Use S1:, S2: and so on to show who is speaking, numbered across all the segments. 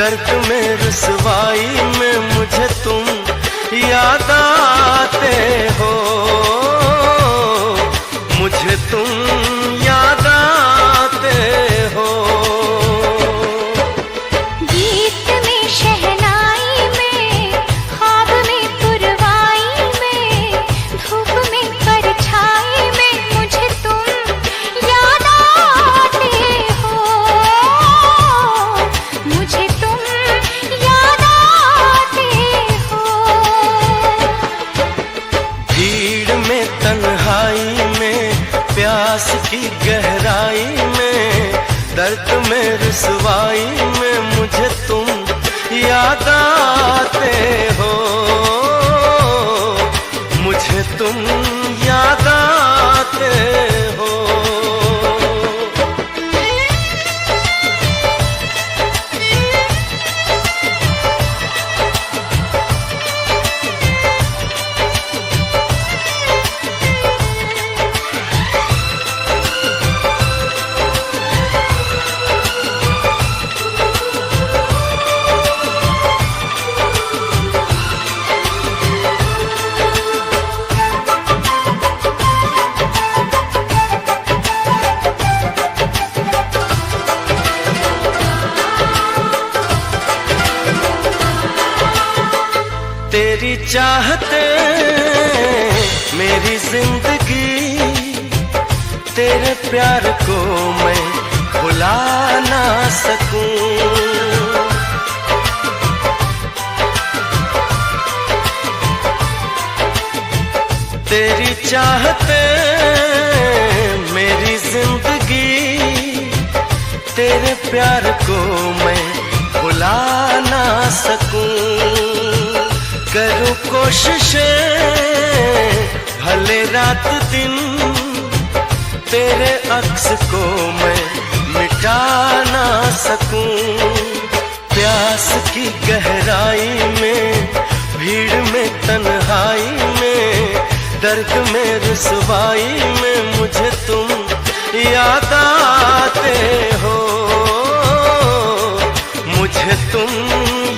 S1: दर्द में रुसवाई में मुझे तुम याद आते हो, मुझे तुम याद आते हो।
S2: गीत में शहनाई में, ख्वाब में पुरवाई में, धूप में परछाई में मुझे तुम याद आते हो, मुझे तुम याद आते हो।
S1: भीड़ में तन्हाई में, प्यास की गहराई में, दर्द में रुसवाई में मुझे तुम याद आते हो, मुझे तुम याद आते हो। तेरी चाहते मेरी जिंदगी, तेरे प्यार को मैं भुला ना सकूं। तेरी चाहते मेरी जिंदगी, तेरे प्यार को मैं भुला ना सकूं। करूं कोशिशें भले रात दिन, तेरे अक्स को मैं मिटा ना सकूं। प्यास की गहराई में, भीड़ में तन्हाई में, दर्द में रुसवाई में मुझे तुम याद आते हो, मुझे तुम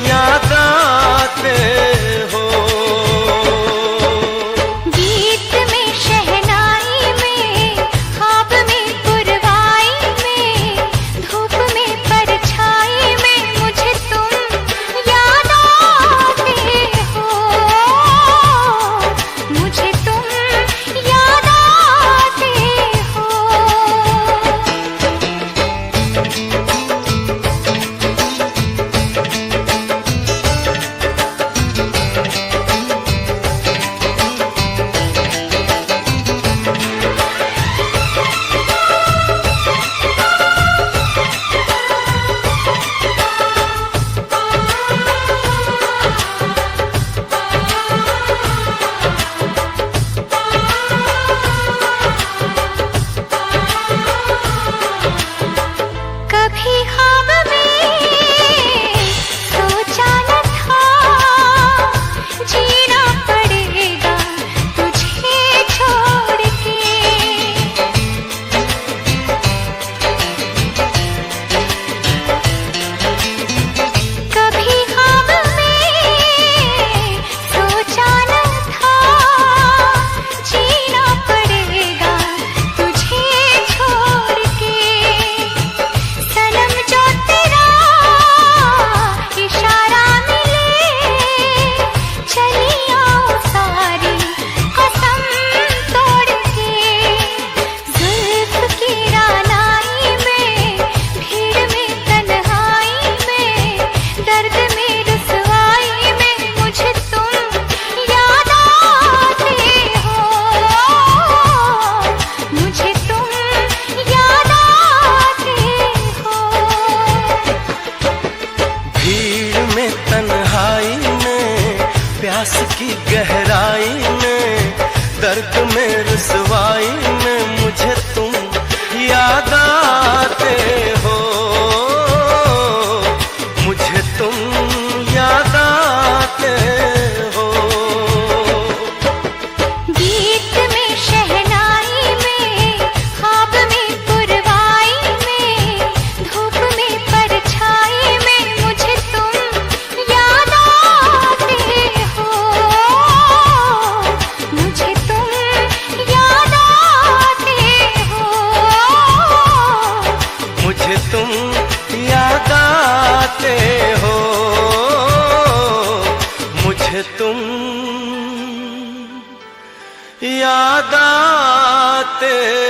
S1: याद आते हो।
S2: गीत में शहनाई में, ख्वाब में पुरवाई में, धूप में परछाई में मुझे तुम याद आते हो, मुझे तुम याद आते हो। कभी ख्वाब में सोचा न था, जीना पड़ेगा तुझे छोड़ के। कभी ख्वाब में सोचा न था, जीना पड़ेगा तुझे छोड़ के। सनम जो तेरा इशारा मिले, चली आओ सारी कसम तोड़ के। जुल्फ की रानाई में, भीड़ में तन्हाई में, दर्द में रुसवाई में मुझे तुम याद आते हो, मुझे तुम याद आते हो।
S1: भीड़ में तन्हाई में, प्यास की गहराई में, दर्द में रुसवाई में मुझे तुम याद आते हो, मुझे तुम याद आते हो।
S2: गीत में शहनाई में, ख्वाब में पुरवाई में, धूप में परछाई में मुझे तुम
S1: मुझे तुम याद आते